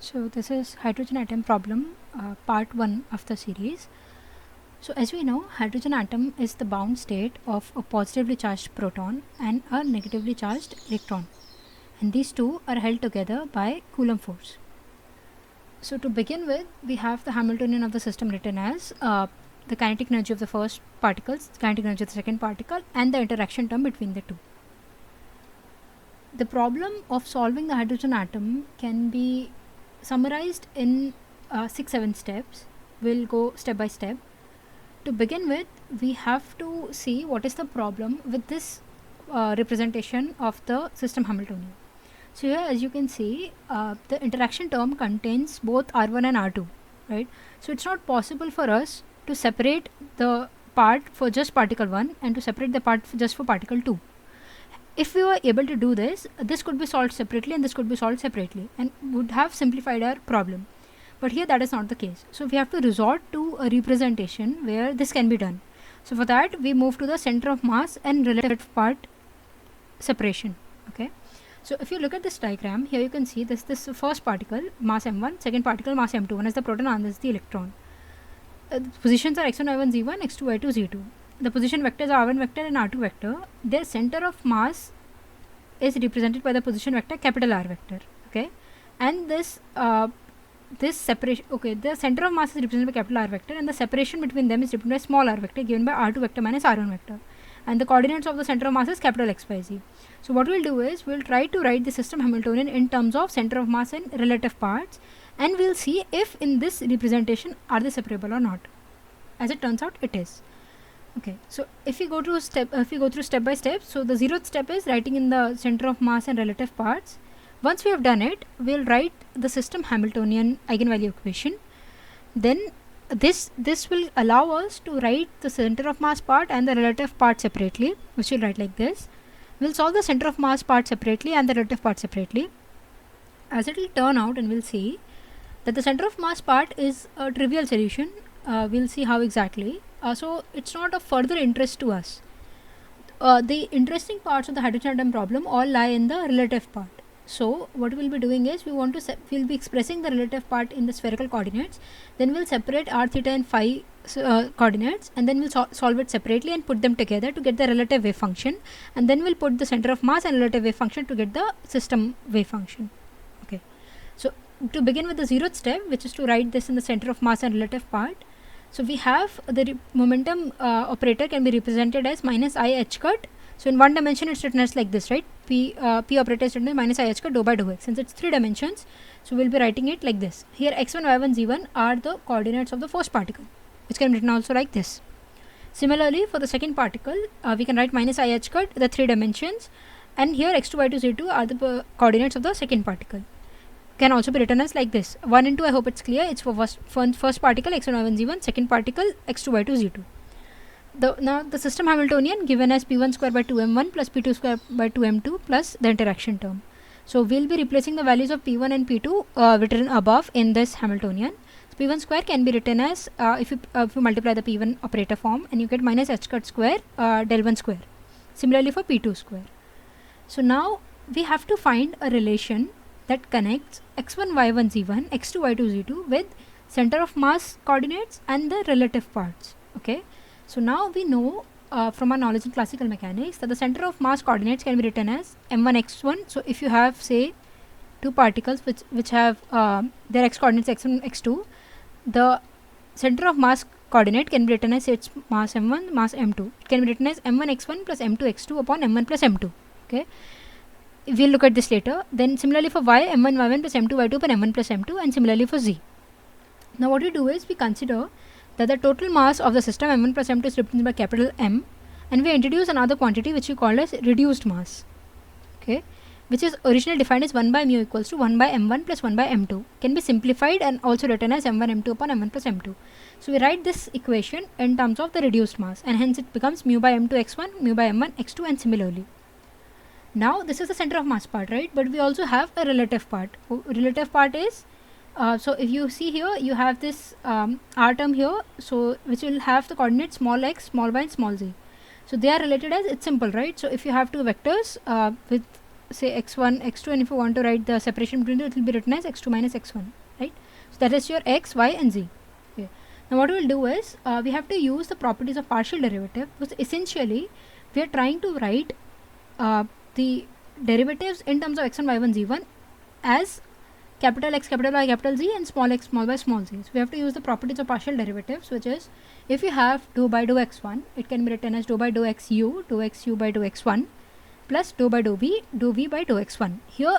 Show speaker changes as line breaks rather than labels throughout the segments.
So this is hydrogen atom problem, part 1 of the series. So as we know, hydrogen atom is the bound state of a positively charged proton and a negatively charged electron, and these two are held together by Coulomb force. So to begin with, we have the Hamiltonian of the system written as the kinetic energy of the first particles, kinetic energy of the second particle, and the interaction term between the two. The problem of solving the hydrogen atom can be summarized in 6-7 steps. We'll go step by step. To begin with, we have to see what is the problem with this representation of the system Hamiltonian. So here, as you can see, the interaction term contains both R1 and R2, right? So it's not possible for us to separate the part for just particle 1 and to separate the part just for particle 2. If we were able to do this, this could be solved separately and this could be solved separately and would have simplified our problem. But here that is not the case. So we have to resort to a representation where this can be done. So for that, we move to the center of mass and relative part separation. Okay. So if you look at this diagram, here you can see this first particle, mass m1, second particle, mass m2. One is the proton, and this is the electron. The positions are x1, y1, z1, x2, y2, z2. The position vectors are r1 vector and r2 vector. Their center of mass is represented by the position vector capital R vector. Okay, and this separation. Okay, the center of mass is represented by capital R vector, and the separation between them is represented by small r vector given by r2 vector minus r1 vector. And the coordinates of the center of mass is capital X, Y, Z. So what we'll do is we'll try to write the system Hamiltonian in terms of center of mass and relative parts, and we'll see if in this representation are they separable or not. As it turns out, it is. Okay, so if we go through step by step, so the 0th step is writing in the center of mass and relative parts. Once we have done it, we'll write the system Hamiltonian eigenvalue equation. Then this will allow us to write the center of mass part and the relative part separately, which we'll write like this. We'll solve the center of mass part separately and the relative part separately. As it will turn out, and we'll see that the center of mass part is a trivial solution. We'll see how exactly. So it's not of further interest to us. The interesting parts of the hydrogen atom problem all lie in the relative part. So what we'll be doing is we'll be expressing the relative part in the spherical coordinates. Then we'll separate r, theta and phi coordinates, and then we'll solve it separately and put them together to get the relative wave function. And then we'll put the center of mass and relative wave function to get the system wave function. Okay. So to begin with the 0th step, which is to write this in the center of mass and relative part. So we have the momentum operator can be represented as minus I h cut. So in one dimension it's written as like this, right? P operator is written as minus I h cut dou by dou x. Since it's 3 dimensions, so we'll be writing it like this. Here x1, y1, z1 are the coordinates of the first particle, which can be written also like this. Similarly, for the second particle, we can write minus I h cut, the 3 dimensions, and here x2, y2, z2 are the coordinates of the second particle. Can also be written as like this. 1 and 2, I hope it's clear. It's for first particle x1, y1, z1, second particle x2, y2, z2. Now the system Hamiltonian given as p1 square by 2m1 plus p2 square by 2m2 plus the interaction term. So we'll be replacing the values of p1 and p2 written above in this Hamiltonian. So p1 square can be written as if you multiply the p1 operator form, and you get minus h cut square del 1 square. Similarly for p2 square. So now we have to find a relation that connects x1, y1, z1, x2, y2, z2 with center of mass coordinates and the relative parts. Okay, so now we know from our knowledge in classical mechanics that the center of mass coordinates can be written as m1, x1. So if you have, say, two particles which have their x coordinates x1, x2, the center of mass coordinate can be written as its mass m1, mass m2. It can be written as m1 x1 plus m2 x2 upon m1 plus m2. Okay, we'll look at this later. Then similarly for y, m1 y1 plus m2 y2 upon m1 plus m2, and similarly for z. Now what we do is we consider that the total mass of the system m1 plus m2 is represented by capital M, and we introduce another quantity which we call as reduced mass. Okay, which is originally defined as 1 by mu equals to 1 by m1 plus 1 by m2. Can be simplified and also written as m1 m2 upon m1 plus m2. So we write this equation in terms of the reduced mass, and hence it becomes mu by m2 x1, mu by m1 x2, and similarly. Now this is the center of mass part, right? But we also have a relative part. Relative part is so if you see here, you have this r term here, so which will have the coordinates small x, small y, and small z. So they are related as, it's simple, right? So if you have two vectors with say x1, x2, and if you want to write the separation between them, it will be written as x2 minus x1, right? So that is your x, y, and z. Okay. Now what we will do is we have to use the properties of partial derivative, because essentially we are trying to write the derivatives in terms of x1, y1, z1 as capital X, capital Y, capital Z, and small x, small y, small z. So we have to use the properties of partial derivatives, which is if you have dou by dou x1, it can be written as dou by dou xu by dou x1 plus dou by dou v by dou x1. Here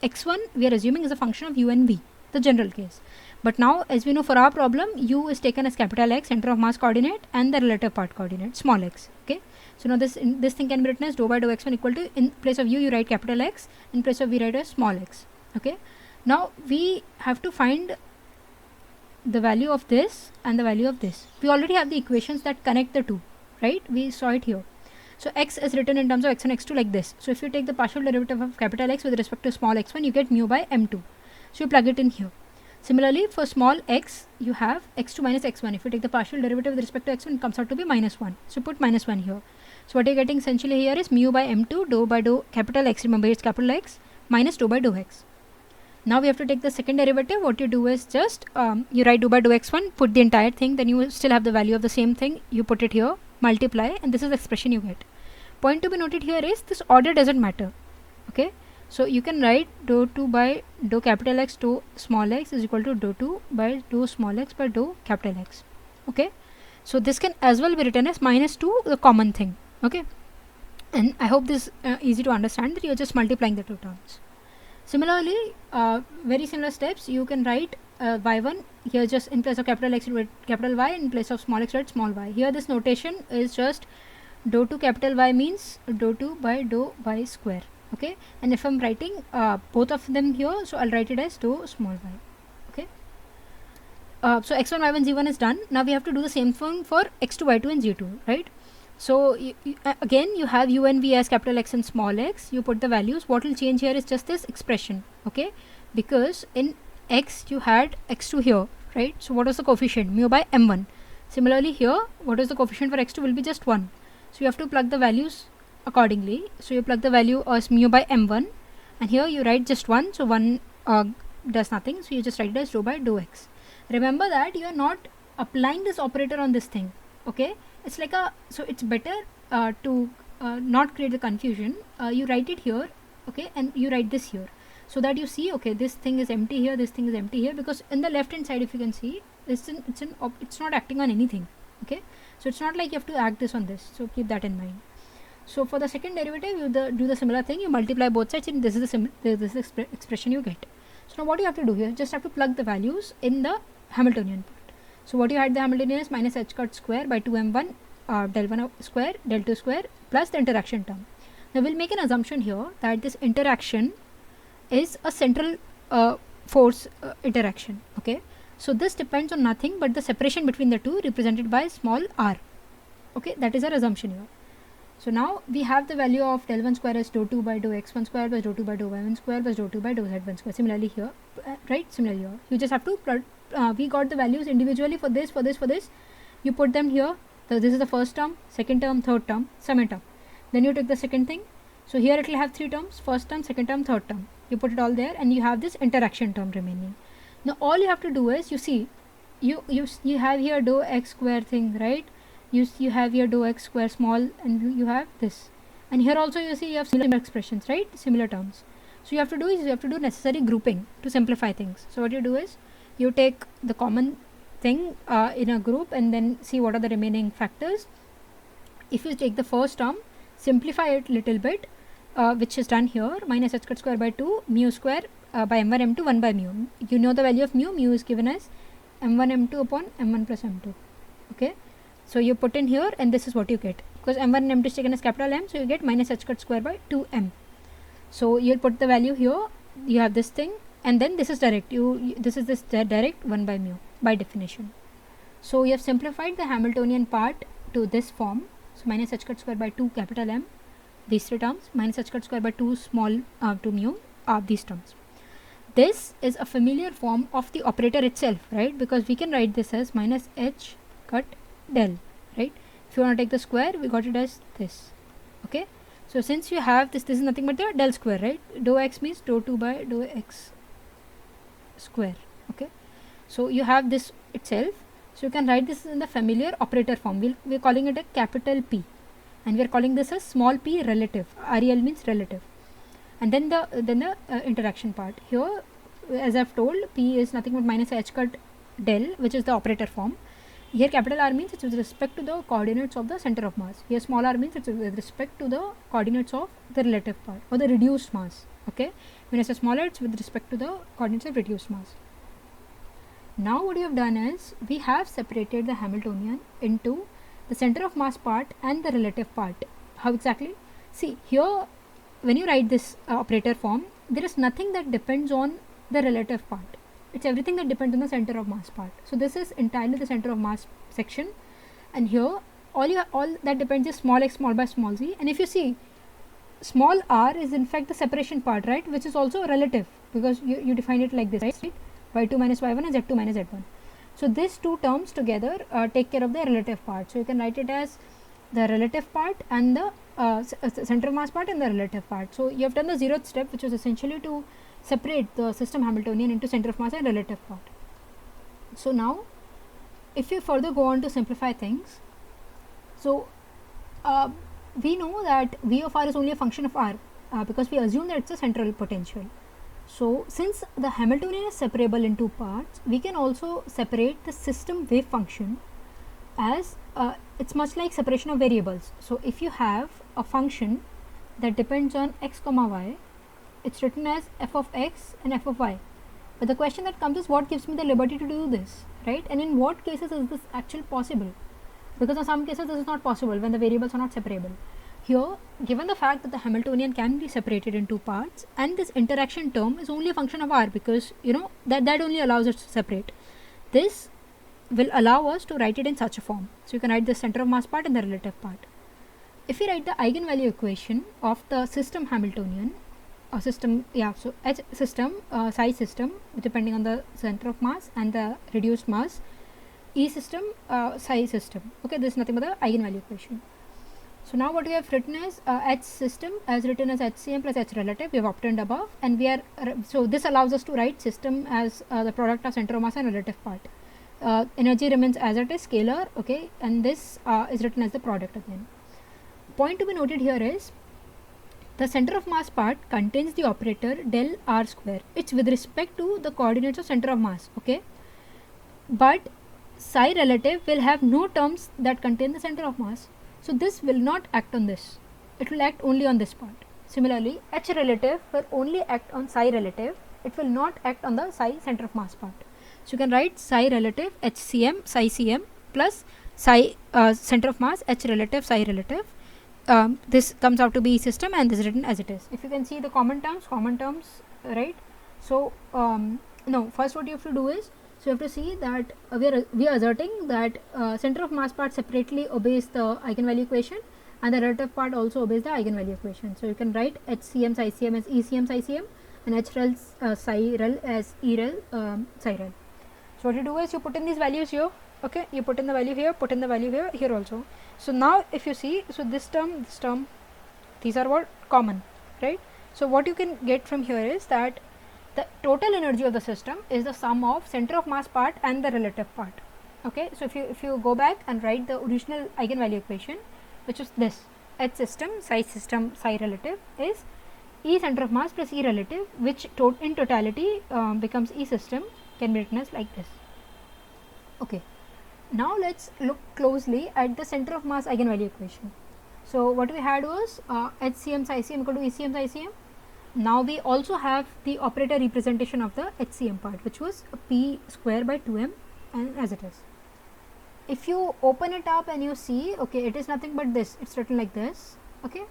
x1 we are assuming is a function of u and v, the general case. But now, as we know, for our problem, u is taken as capital X, center of mass coordinate, and the relative part coordinate, small x. Okay. So now this thing can be written as dou by dou x1 equal to, in place of u you write capital X, in place of v write as small x. Okay. Now we have to find the value of this and the value of this. We already have the equations that connect the two, right? We saw it here. So x is written in terms of x1, x2 like this. So if you take the partial derivative of capital X with respect to small x1, you get mu by m2. So you plug it in here. Similarly, for small x, you have x2 minus x1. If you take the partial derivative with respect to x1, it comes out to be minus 1. So put minus 1 here. So what you're getting essentially here is mu by m2, dou by dou capital X, remember it's capital X, minus dou by dou x. Now we have to take the second derivative. What you do is just you write dou by dou x1, put the entire thing, then you will still have the value of the same thing. You put it here, multiply, and this is the expression you get. Point to be noted here is this order doesn't matter. Okay, so you can write dou 2 by dou capital X dou small x is equal to dou 2 by dou small x by dou capital X. Okay, so this can as well be written as minus 2, the common thing. Okay, and I hope this is easy to understand, that you're just multiplying the two terms. Similarly, very similar steps, you can write y1 here, just in place of capital X with capital Y, in place of small x write small y. Here this notation is just dou 2 capital Y means dou 2 by dou y square. Okay, and if I'm writing both of them here, so I'll write it as dou small y. Okay, so x1, y1, z1 is done. Now we have to do the same thing for x2, y2, and z2, right? So again you have u and v as capital X and small x. You put the values. What will change here is just this expression. Okay, because in x you had x2 here, right? So what was the coefficient? Mu by m1. Similarly here, what is the coefficient for x2 will be just 1. So you have to plug the values accordingly. So you plug the value as mu by m1, and here you write just 1. So 1 does nothing. So you just write it as dou by dou x. Remember that you are not applying this operator on this thing. Okay, it's like so it's better to not create the confusion. You write it here, okay, and you write this here, so that you see, okay, this thing is empty here, this thing is empty here, because in the left hand side, if you can see, it's not acting on anything. Okay, so it's not like you have to act this on this, so keep that in mind. So for the second derivative, you do the similar thing. You multiply both sides, and this is the expression you get. So now what you have to do here, just have to plug the values in the Hamiltonian part. So what you had the Hamiltonian is minus h cut square by 2m1 del 1 square del 2 square plus the interaction term. Now we'll make an assumption here that this interaction is a central force interaction. Okay, so this depends on nothing but the separation between the two, represented by small r. Okay, that is our assumption here. So now we have the value of del 1 square as dou 2 by dou x1 square plus dou 2 by dou y1 square plus dou 2 by dou z1 square. Similarly here, right? Similarly here, you just have to plug. We got the values individually for this, for this, for this. You put them here. So this is the first term, second term, third term, sum it up. Then you take the second thing. So here it will have 3 terms: first term, second term, third term. You put it all there, and you have this interaction term remaining. Now all you have to do is, you see, you have here dou x square thing, right? You have here dou x square small, and you have this, and here also you see you have similar expressions, right? Similar terms. So you have to do is you have to do necessary grouping to simplify things. So what you do is you take the common thing in a group and then see what are the remaining factors. If you take the first term, simplify it little bit, which is done here, minus h cut square by 2 mu square by m1 m2 1 by mu. You know the value of mu. Mu is given as m1 m2 upon m1 plus m2. Okay, so you put in here, and this is what you get, because m1 and m2 is taken as capital M, so you get minus h cut square by 2m. So you'll put the value here. You have this thing, and then this is direct. This is this direct 1 by mu by definition. So you have simplified the Hamiltonian part to this form. So minus h cut square by 2 capital M, these 3 terms, minus h cut square by 2 small 2 mu, these terms. This is a familiar form of the operator itself, right? Because we can write this as minus h cut del, right? If you want to take the square, we got it as this. Okay, So since you have this is nothing but the del square, right? Dou x means dou 2 by dou x square. Okay, so you have this itself. So you can write this in the familiar operator form. We're calling it a capital P, and we're calling this a small p relative. REL means relative. And then the interaction part here, as I've told, P is nothing but minus h cut del, which is the operator form. Here capital R means it's with respect to the coordinates of the center of mass. Here small r means it's with respect to the coordinates of the relative part or the reduced mass. Okay, when I say smaller, it's with respect to the coordinates of reduced mass. Now what you have done is we have separated the Hamiltonian into the center of mass part and the relative part. How exactly? See here, when you write this operator form, there is nothing that depends on the relative part. It's everything that depends on the center of mass part. So this is entirely the center of mass section, and here all that depends is small x small by small z. And if you see, small r is in fact the separation part, right, which is also relative because you define it like this, right? y2 minus y1 and z2 minus z1. So these two terms together take care of the relative part. So you can write it as the relative part and the center of mass part and the relative part. So you have done the 0th step, which was essentially to separate the system Hamiltonian into center of mass and relative part. So now if you further go on to simplify things, so we know that V of r is only a function of r because we assume that it's a central potential. So since the Hamiltonian is separable in two parts, we can also separate the system wave function as it's much like separation of variables. So if you have a function that depends on x comma y, it's written as f of x and f of y. But the question that comes is, what gives me the liberty to do this, right? And in what cases is this actually possible? Because in some cases this is not possible when the variables are not separable. Here, given the fact that the Hamiltonian can be separated in two parts and this interaction term is only a function of r, because you know that only allows us to separate, this will allow us to write it in such a form. So you can write the center of mass part and the relative part. If we write the eigenvalue equation of the system Hamiltonian, or system, so H system, psi system, depending on the center of mass and the reduced mass, E system, psi system. Okay, this is nothing but the eigenvalue equation. So now what we have written is H system as written as HCM plus H relative. We have obtained above, and we are so this allows us to write system as the product of center of mass and relative part. Energy remains as it is, scalar, okay, and this is written as the product again. Point to be noted here is the center of mass part contains the operator del r square. It's with respect to the coordinates of center of mass, okay, but psi relative will have no terms that contain the center of mass. So this will not act on this, it will act only on this part. Similarly, H relative will only act on psi relative, it will not act on the psi center of mass part. So you can write psi relative HCM psi CM plus psi center of mass H relative psi relative. This comes out to be E system, and this is written as it is. If you can see the common terms, right? So no, first what you have to do is, so you have to see that we are asserting that center of mass part separately obeys the eigenvalue equation, and the relative part also obeys the eigenvalue equation. So you can write HCM psi CM as ECM psi CM and HREL psi rel as EREL psi rel. So what you do is you put in these values here, okay, you put in the value here, put in the value here, here also. So now if you see, so this term, these are what common, right? So what you can get from here is that the total energy of the system is the sum of center of mass part and the relative part. Okay, so if you go back and write the original eigenvalue equation, which is this, H system psi relative is E center of mass plus E relative, which in totality becomes E system, can be written as like this. Okay, now let's look closely at the center of mass eigenvalue equation. So what we had was HCM psi CM equal to ECM psi CM. Now we also have the operator representation of the HCM part, which was P square by 2m, and as it is. If you open it up and you see, okay, it is nothing but this, it's written like this, okay,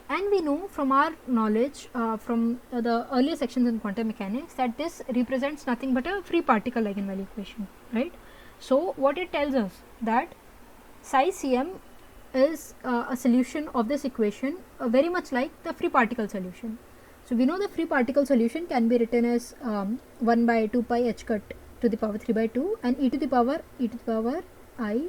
and we know from our knowledge from the earlier sections in quantum mechanics that this represents nothing but a free particle eigenvalue equation, right? So what it tells us that psi CM is a solution of this equation very much like the free particle solution. So we know the free particle solution can be written as 1 by 2 pi h cut to the power 3 by 2 and e to the power I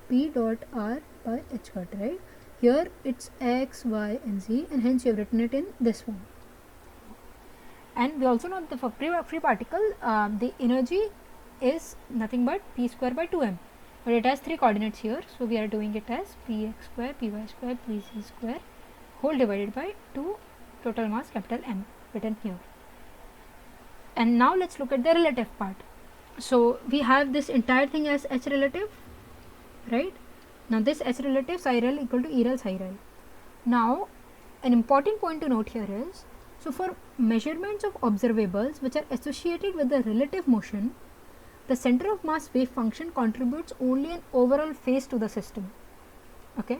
p dot r by h cut, right? here it's x, y and z, and hence you have written it in this form. And we also know that for free particle the energy is nothing but p square by 2m, but it has 3 coordinates here, so we are doing it as px square, py square, pz square whole divided by 2 total mass capital M written here. And now let's look at the relative part. So we have this entire thing as H relative, right? Now this H relative psi rel equal to E rel psi rel. Now an important point to note here is, so for measurements of observables which are associated with the relative motion, the center of mass wave function contributes only an overall phase to the system. Okay,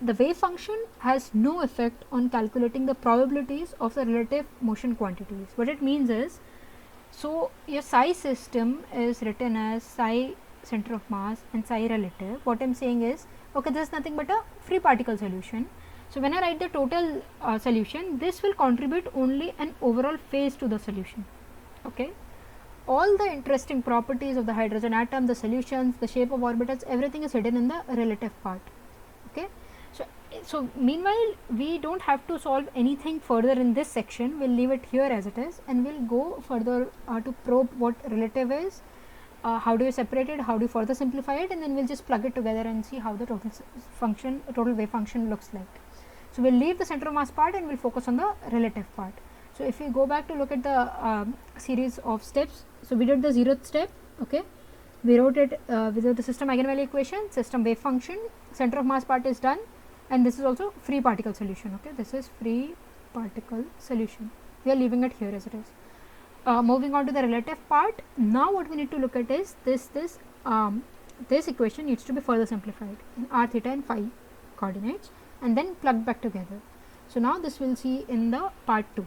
the wave function has no effect on calculating the probabilities of the relative motion quantities. What it means is, so your psi system is written as psi center of mass and psi relative. What I am saying is, okay, this is nothing but a free particle solution. So when I write the total solution, this will contribute only an overall phase to the solution. Okay, all the interesting properties of the hydrogen atom, the solutions, the shape of orbitals, everything is hidden in the relative part. Okay, so meanwhile we don't have to solve anything further in this section. We'll leave it here as it is, and we'll go further to probe what relative is, how do you separate it, how do you further simplify it, and then we'll just plug it together and see how the total wave function looks like. So we'll leave the center of mass part and we'll focus on the relative part. So if we go back to look at the series of steps, so we did the 0th step. Okay, we wrote it with the system eigenvalue equation, system wave function, center of mass part is done, and this is also free particle solution. Okay, this is free particle solution. We are leaving it here as it is. Moving on to the relative part. Now what we need to look at is this equation needs to be further simplified in r, theta and phi coordinates and then plugged back together. So now this we'll see in the part 2.